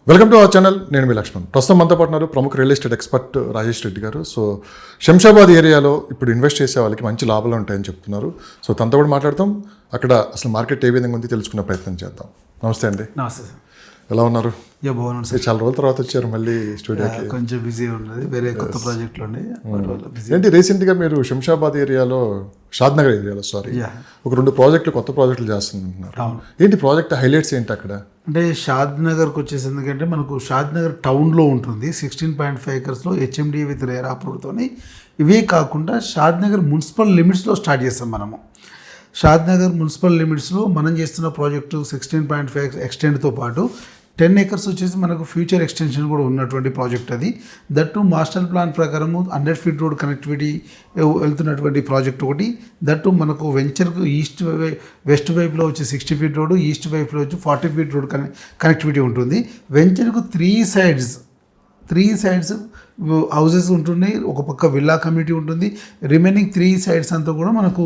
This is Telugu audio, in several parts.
Welcome to our channel. నేను మీ లక్ష్మణ్. ప్రస్తుతం మనతో పాటు ఉన్నారు ప్రముఖ real estate expert Rajesh Reddy గారు. సో శంషాబాద్ ఏరియాలో ఇప్పుడు ఇన్వెస్ట్ చేసే వాళ్ళకి మంచి లాభాలు ఉంటాయని చెప్తున్నారు. సో తనతో కూడా మాట్లాడతాం, అక్కడ అసలు మార్కెట్ ఏ విధంగా ఉంది తెలుసుకునే ప్రయత్నం చేద్దాం. నమస్తే అండి. నమస్తే సార్. ఎలా ఉన్నారు? బాగున్నాను సార్. చాలా రోజుల తర్వాత వచ్చారు మళ్ళీ స్టూడియోకి. కొంచెం బిజీ ఉన్నది, వేరే కొత్త ప్రాజెక్టులు ఉన్నాయి. ఏంటి రీసెంట్గా మీరు శంషాబాద్ ఏరియాలో, షాద్నగర్ ఏరియాలో ఒక 2 ప్రాజెక్టులు, కొత్త ప్రాజెక్టులు చేస్తున్నారు. ఏంటి ప్రాజెక్ట్ హైలైట్స్ ఏంటి అక్కడ? అంటే షాద్ నగర్కి వచ్చేసి ఎందుకంటే మనకు షాద్ నగర్ టౌన్లో ఉంటుంది. 16.5 acresలో హెచ్ఎండి విత్ రేరా అప్రూవ్తోని. ఇవే కాకుండా షాద్ నగర్ మున్సిపల్ లిమిట్స్లో స్టార్ట్ చేస్తాం మనము. షాద్ నగర్ మున్సిపల్ లిమిట్స్లో మనం చేస్తున్న ప్రాజెక్టు 16.5 ఎక్స్టెండ్తో పాటు 10 acres వచ్చేసి మనకు ఫ్యూచర్ ఎక్స్టెన్షన్ కూడా ఉన్నటువంటి ప్రాజెక్ట్ అది. దట్టు మాస్టర్ ప్లాన్ ప్రకారము 100 feet రోడ్ కనెక్టివిటీ వెళ్తున్నటువంటి ప్రాజెక్ట్ ఒకటి. దట్టు మనకు వెంచర్కు వెస్ట్ వైపులో వచ్చి 60 feet రోడ్, ఈస్ట్ వైపులో వచ్చి 40 feet రోడ్ కనెక్టివిటీ ఉంటుంది. వెంచర్కు 3 sides హౌసెస్ ఉంటున్నాయి. ఒక పక్క విల్లా కమ్యూనిటీ ఉంటుంది. రిమైనింగ్ 3 sides అంతా కూడా మనకు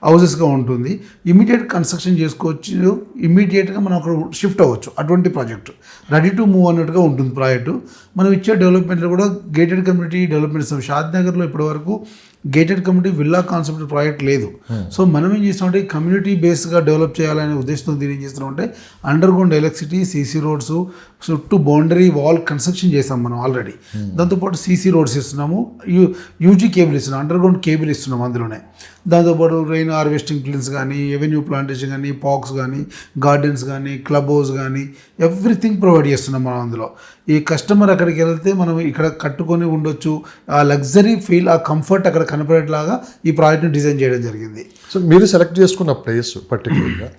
హౌసెస్గా ఉంటుంది. ఇమీడియట్ కన్స్ట్రక్షన్ చేసుకోవచ్చు, ఇమీడియట్గా మనం అక్కడ షిఫ్ట్ అవ్వచ్చు. అటువంటి ప్రాజెక్టు రెడీ టు మూవ్ అన్నట్టుగా ఉంటుంది ప్రాజెక్టు. మనం ఇచ్చే డెవలప్మెంట్లో కూడా గేటెడ్ కమ్యూనిటీ డెవలప్మెంట్ ఇస్తాం. షాద్ నగర్లో ఇప్పటివరకు gated community villa concept project లేదు. సో మనం ఏం చేస్తామంటే కమ్యూనిటీ బేస్గా డెవలప్ చేయాలనే ఉద్దేశంతో దీన్ని ఏం చేస్తున్నామంటే under ground electricity, CC roads, చుట్టూ బౌండరీ వాల్ కన్స్ట్రక్షన్ చేస్తాం మనం ఆల్రెడీ. దాంతోపాటు సీసీ రోడ్స్ ఇస్తున్నాము, యూజీ కేబుల్ ఇస్తున్నాం, అండర్ గ్రౌండ్ కేబుల్ ఇస్తున్నాం అందులోనే. దాంతోపాటు రెయిన్ హార్వెస్టింగ్ ప్లాన్స్ కానీ, ఎవెన్యూ ప్లాంటేషన్ కానీ, పార్క్స్ కానీ, గార్డెన్స్ కానీ, క్లబ్ హౌస్ కానీ, ఎవ్రీథింగ్ ప్రొవైడ్ చేస్తున్నాం మనం అందులో. ఈ కస్టమర్ అక్కడికి వెళ్తే మనం ఇక్కడ కట్టుకొని ఉండొచ్చు, ఆ లగ్జరీ ఫీల్, ఆ కంఫర్ట్ అక్కడ కనపడేట్లాగా ఈ ప్రాజెక్ట్ని డిజైన్ చేయడం జరిగింది. సో మీరు సెలెక్ట్ చేసుకున్న ప్లేస్ పర్టికులర్గా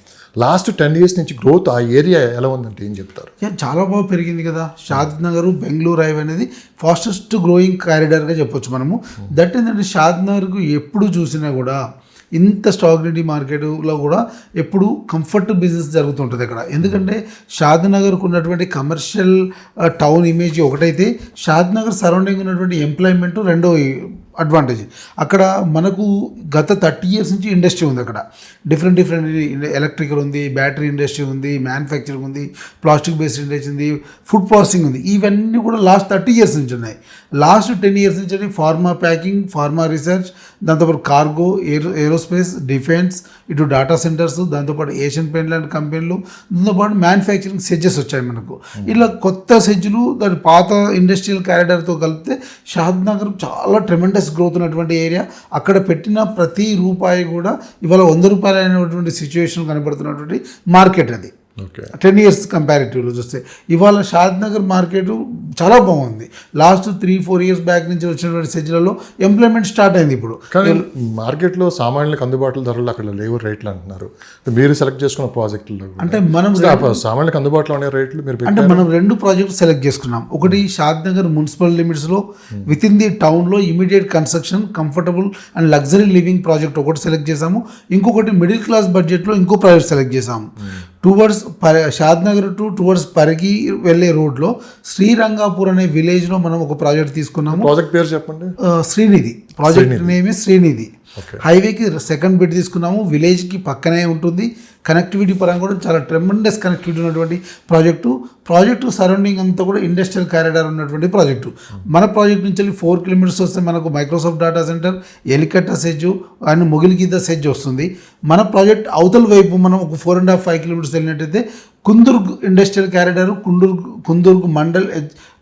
లాస్ట్ 10 years నుంచి గ్రోత్ ఆ ఏరియా ఎలా ఉందంటే ఏం చెప్తారు? చాలా బాగా పెరిగింది కదా. షాద్ నగర్ బెంగళూరు హైవే అనేది ఫాస్టెస్ట్ గ్రోయింగ్ కారిడార్గా చెప్పొచ్చు మనము. దట్ ఏంటంటే షాద్ నగర్కు ఎప్పుడు చూసినా కూడా ఇంత స్టాగ్నిటీ మార్కెట్లో కూడా ఎప్పుడు కంఫర్ట్ బిజినెస్ జరుగుతుంటుంది అక్కడ. ఎందుకంటే షాద్ నగర్కు ఉన్నటువంటి కమర్షియల్ టౌన్ ఇమేజ్ ఒకటైతే, షాద్ నగర్ సరౌండింగ్ ఉన్నటువంటి ఎంప్లాయ్మెంట్ రెండో అడ్వాంటేజ్. అక్కడ మనకు గత 30 years నుంచి ఇండస్ట్రీ ఉంది అక్కడ. డిఫరెంట్ ఎలక్ట్రికల్ ఉంది, బ్యాటరీ ఇండస్ట్రీ ఉంది, మ్యానుఫ్యాక్చరింగ్ ఉంది, ప్లాస్టిక్ బేస్డ్ ఇండస్ట్రీ ఉంది, ఫుడ్ ప్రాసెసింగ్ ఉంది. ఇవన్నీ కూడా లాస్ట్ 30 years నుంచి ఉన్నాయి. లాస్ట్ 10 years నుంచి ఫార్మా ప్యాకింగ్, ఫార్మా రీసెర్చ్, దాంతోపాటు కార్గో, ఏరోస్పేస్, డిఫెన్స్, ఇటు డేటా సెంటర్స్, దాంతోపాటు ఏషియన్ పెయింట్ లాంటి కంపెనీలు, దాంతోపాటు మ్యానుఫ్యాక్చరింగ్ సెడ్జెస్ వచ్చాయి మనకు. ఇలా కొత్త సెడ్జులు దాని పాత ఇండస్ట్రియల్ కారిడార్తో కలిపితే షాద్ నగర్ చాలా ట్రెమెండస్ గ్రోత్ ఉన్నటువంటి ఏరియా. అక్కడ పెట్టిన ప్రతి రూపాయి కూడా ఇవాళ 100 రూపాయలు అయినటువంటి సిచ్యువేషన్ కనబడుతున్నటువంటి మార్కెట్ అది. 10 years కంపారిటివ్లో చూస్తే ఇవాళ షాద్ నగర్ మార్కెట్ చాలా బాగుంది. లాస్ట్ 3-4 years బ్యాక్ నుంచి వచ్చినటువంటి సెజ్లలో ఎంప్లాయ్మెంట్ స్టార్ట్ అయింది. ఇప్పుడు కానీ మార్కెట్లో సామాన్యులకు అందుబాటులో ధరలు అక్కడ లేవు రేట్లు అంటున్నారు. మీరు సెలెక్ట్ చేసుకున్న ప్రాజెక్టులు అంటే మనం సామాన్యులకు అందుబాటులో ఉండే రేట్లు మీరు అంటే మనం 2 ప్రాజెక్టులు సెలెక్ట్ చేసుకున్నాం. ఒకటి షాద్ నగర్ మున్సిపల్ లిమిట్స్లో విత్ ఇన్ ది టౌన్లో immediate construction, comfortable and luxury living project ఒకటి సెలెక్ట్ చేసాము. ఇంకొకటి మిడిల్ క్లాస్ బడ్జెట్లో ఇంకో ప్రాజెక్ట్ సెలెక్ట్ చేసాము. Towards Shadnagar towards Parigi వెళ్ళే రోడ్లో శ్రీరంగాపూర్ అనే విలేజ్లో మనం ఒక ప్రాజెక్ట్ తీసుకున్నాము. ప్రాజెక్ట్ పేరు చెప్పండి. శ్రీనిధి. Project name Srinidhi. హైవేకి 2nd బిట్ తీసుకున్నాము. విలేజ్కి పక్కనే ఉంటుంది. కనెక్టివిటీ పరంగా కూడా చాలా ట్రెమెండస్ కనెక్టివిటీ ఉన్నటువంటి ప్రాజెక్టు సరౌండింగ్ అంతా కూడా ఇండస్ట్రియల్ కారిడార్ ఉన్నటువంటి ప్రాజెక్టు. మన ప్రాజెక్ట్ నుంచి 4 kilometers వస్తే మనకు Microsoft data centre, Elikatta SEZ and Mogiligidda SEZ వస్తుంది. మన ప్రాజెక్ట్ అవతల వైపు మనం ఒక 4.5-5 kilometers వెళ్ళినట్టయితే Kondurg industrial corridor, Kondurg mandal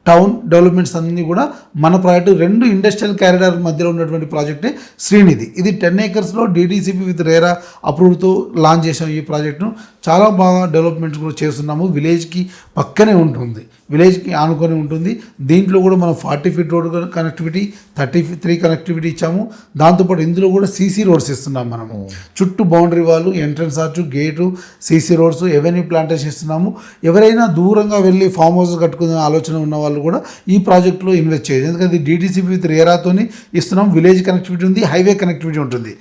town developments అన్నీ కూడా మన ప్రాజెక్టు 2 ఇండస్ట్రియల్ కారిడార్ మధ్యలో ఉన్నటువంటి ప్రాజెక్టే శ్రీనిధి. ఇది 10 acresలో డీటీసీపీ విత్ రేరా అప్రూవ్తో లాంచ్ చేసాం ఈ ప్రాజెక్టును. చాలా బాగా డెవలప్మెంట్స్ కూడా చేస్తున్నాము. విలేజ్కి పక్కనే ఉంటుంది, విలేజ్కి ఆనుకొని ఉంటుంది. దీంట్లో కూడా మనం 40 feet రోడ్ కనెక్టివిటీ, 33 కనెక్టివిటీ ఇచ్చాము. దాంతోపాటు ఇందులో కూడా సీసీ రోడ్స్ ఇస్తున్నాము. మనము చుట్టూ బౌండరీ వాళ్ళు, entrance arch, gate, CC roads, avenue plantation ఇస్తున్నాము. ఎవరైనా దూరంగా వెళ్ళి ఫామ్ హౌస్ కట్టుకునే ఆలోచన ఉన్న వాళ్ళు కూడా ఈ ప్రాజెక్టులో ఇన్వెస్ట్ చేయొచ్చు. ఎందుకంటే డీటీసీపీ విత్ రేరాతోని ఇస్తున్నాం. విలేజ్ కనెక్టివిటీ ఉంది, హైవే కనెక్టివిటీ ఉంటుంది.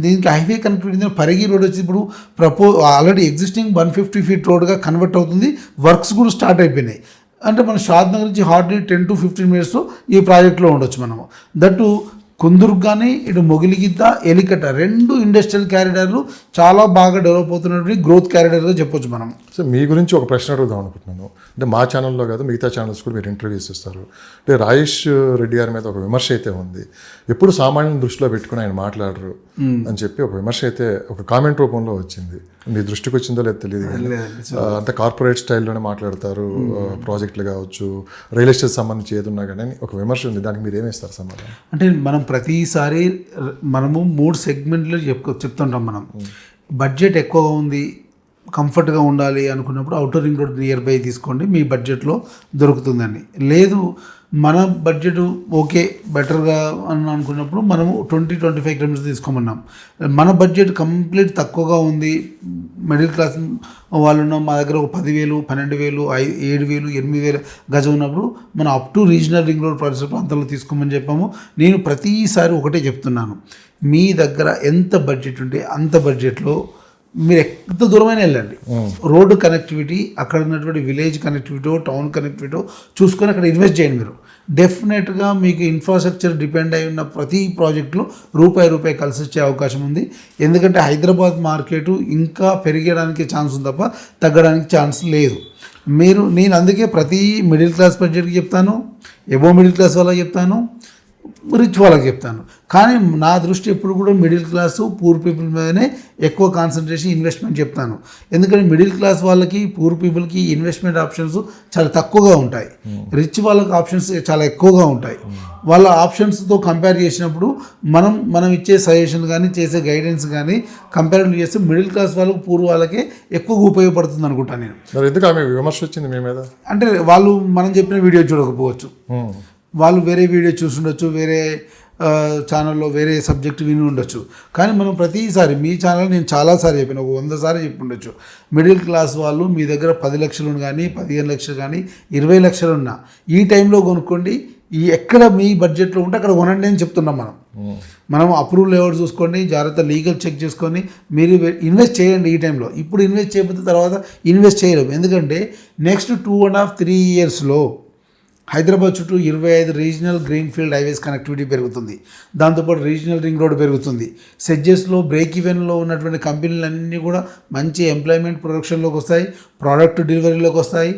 దీనికి హైవే కనెక్టివిటీ పరిగి రోడ్ వచ్చి ఇప్పుడు ఆల్రెడీ ఎగ్జిస్టింగ్ 150 feet రోడ్గా కన్వర్ట్ అవుతుంది. వర్క్స్ కూడా స్టార్ట్ అయిపోయినాయి. అంటే మన షాద్ నగర్ నుంచి హార్డ్లీ 10 to 15 minutes ఈ ప్రాజెక్ట్లో ఉండొచ్చు మనము. దట్టు కుందుర్గ్ కానీ ఇటు మొగిలిగిద్ద ఎలికట 2 ఇండస్ట్రియల్ క్యారిడార్లు చాలా బాగా డెవలప్ అవుతున్నటువంటి గ్రోత్ క్యారిడార్గా చెప్పొచ్చు మనం. సో మీ గురించి ఒక ప్రశ్న అడుగుదాం అనుకుంటున్నాను. అంటే మా ఛానల్లో కాదు మిగతా ఛానల్స్ కూడా మీరు ఇంటర్వ్యూస్ ఇస్తారు. అంటే రాజేష్ రెడ్డి గారి మీద ఒక విమర్శ అయితే ఉంది, ఎప్పుడు సామాన్యుని దృష్టిలో పెట్టుకుని ఆయన మాట్లాడరు అని చెప్పి ఒక విమర్శ అయితే ఒక కామెంట్ రూపంలో వచ్చింది. మీ దృష్టికి వచ్చిందో లేదో తెలియదు కానీ అంత కార్పొరేట్ స్టైల్లోనే మాట్లాడతారు, ప్రాజెక్టులు కావచ్చు, రియల్ ఎస్టేట్ సంబంధించి ఏది ఉన్నా కానీ ఒక విమర్శ ఉంది. దానికి మీరు ఏమేస్తారు సమాధానం? అంటే మనం ప్రతిసారి మనము 3 సెగ్మెంట్లు చెప్తుంటాం. మనం బడ్జెట్ ఎక్కువగా ఉంది, కంఫర్ట్గా ఉండాలి అనుకున్నప్పుడు outer ring road near by తీసుకోండి, మీ బడ్జెట్లో దొరుకుతుందండి. లేదు మన బడ్జెట్ ఓకే బెటర్గా అని అనుకున్నప్పుడు మనము 20-25 కిలోమీటర్స్ తీసుకోమన్నాం. మన బడ్జెట్ కంప్లీట్ తక్కువగా ఉంది, మిడిల్ క్లాస్ వాళ్ళు ఉన్నాం, మా దగ్గర ఒక 10,000, 12,000, 7,000, 8,000 గజం ఉన్నప్పుడు మనం up to regional ring road పరిసర ప్రాంతాల్లో తీసుకోమని చెప్పాము. నేను ప్రతిసారి ఒకటే చెప్తున్నాను, మీ దగ్గర ఎంత బడ్జెట్ ఉంటే అంత బడ్జెట్లో మీరు ఎంత దూరమైన వెళ్ళండి. రోడ్డు కనెక్టివిటీ, అక్కడ ఉన్నటువంటి విలేజ్ కనెక్టివిటీ, టౌన్ కనెక్టివిటీ చూసుకొని అక్కడ ఇన్వెస్ట్ చేయండి. మీరు డెఫినెట్గా మీకు ఇన్ఫ్రాస్ట్రక్చర్ డిపెండ్ అయి ఉన్న ప్రతి ప్రాజెక్టులో రూపాయి కలిసి వచ్చే అవకాశం ఉంది. ఎందుకంటే హైదరాబాద్ మార్కెట్ ఇంకా పెరిగడానికి ఛాన్స్ ఉంది తప్ప తగ్గడానికి ఛాన్స్ లేదు. నేను అందుకే ప్రతి మిడిల్ క్లాస్ బడ్జెట్కి చెప్తాను, ఎబో మిడిల్ క్లాస్ వాళ్ళకి చెప్తాను, రిచ్ వాళ్ళకి చెప్తాను. కానీ నా దృష్టి ఎప్పుడు కూడా మిడిల్ క్లాసు పూర్ పీపుల్ మీదనే ఎక్కువ కాన్సన్ట్రేషన్ ఇన్వెస్ట్మెంట్ చెప్తాను. ఎందుకంటే మిడిల్ క్లాస్ వాళ్ళకి పూర్ పీపుల్కి ఇన్వెస్ట్మెంట్ ఆప్షన్స్ చాలా తక్కువగా ఉంటాయి, రిచ్ వాళ్ళకి ఆప్షన్స్ చాలా ఎక్కువగా ఉంటాయి. వాళ్ళ ఆప్షన్స్తో కంపేర్ చేసినప్పుడు మనం ఇచ్చే సజెషన్ కానీ చేసే గైడెన్స్ కానీ కంపారిటివ్ చేస్తే మిడిల్ క్లాస్ వాళ్ళకి పూర్ వాళ్ళకే ఎక్కువగా ఉపయోగపడుతుంది అనుకుంటాను నేను. మరి ఎందుకు ఆమె విమర్శ వచ్చింది మీ మీద? అంటే వాళ్ళు మనం చెప్పిన వీడియో చూడకపోవచ్చు, వాళ్ళు వేరే వీడియో చూసుండొచ్చు, వేరే ఛానల్లో వేరే సబ్జెక్ట్ విని ఉండొచ్చు. కానీ మనం ప్రతిసారి మీ ఛానల్ నేను చాలాసార్లు చెప్పాను, ఒక 100 సార్లు చెప్పి ఉండొచ్చు, మిడిల్ క్లాస్ వాళ్ళు మీ దగ్గర 10 లక్షలు కానీ 15 లక్షలు కానీ 20 లక్షలు ఉన్నా ఈ టైంలో కొనుక్కోండి, ఎక్కడ మీ బడ్జెట్లో ఉంటే అక్కడ కొనండి అని చెప్తున్నాం. మనం అప్రూవల్ ఎవరు చూసుకోండి, జాగ్రత్త లీగల్ చెక్ చేసుకొని మీరు ఇన్వెస్ట్ చేయండి ఈ టైంలో. ఇప్పుడు ఇన్వెస్ట్ చేయకపోతే తర్వాత ఇన్వెస్ట్ చేయలేము. ఎందుకంటే నెక్స్ట్ 2.5-3 ఇయర్స్లో హైదరాబాద్ చుట్టూ 25 regional green field highways connectivity పెరుగుతుంది. దాంతోపాటు రీజనల్ రింగ్ రోడ్ పెరుగుతుంది. సెడ్జెస్లో బ్రేక్ ఈవెన్లో ఉన్నటువంటి కంపెనీలన్నీ కూడా మంచి ఎంప్లాయ్మెంట్ ప్రొడక్షన్లోకి వస్తాయి, ప్రోడక్ట్ డెలివరీలోకి వస్తాయి.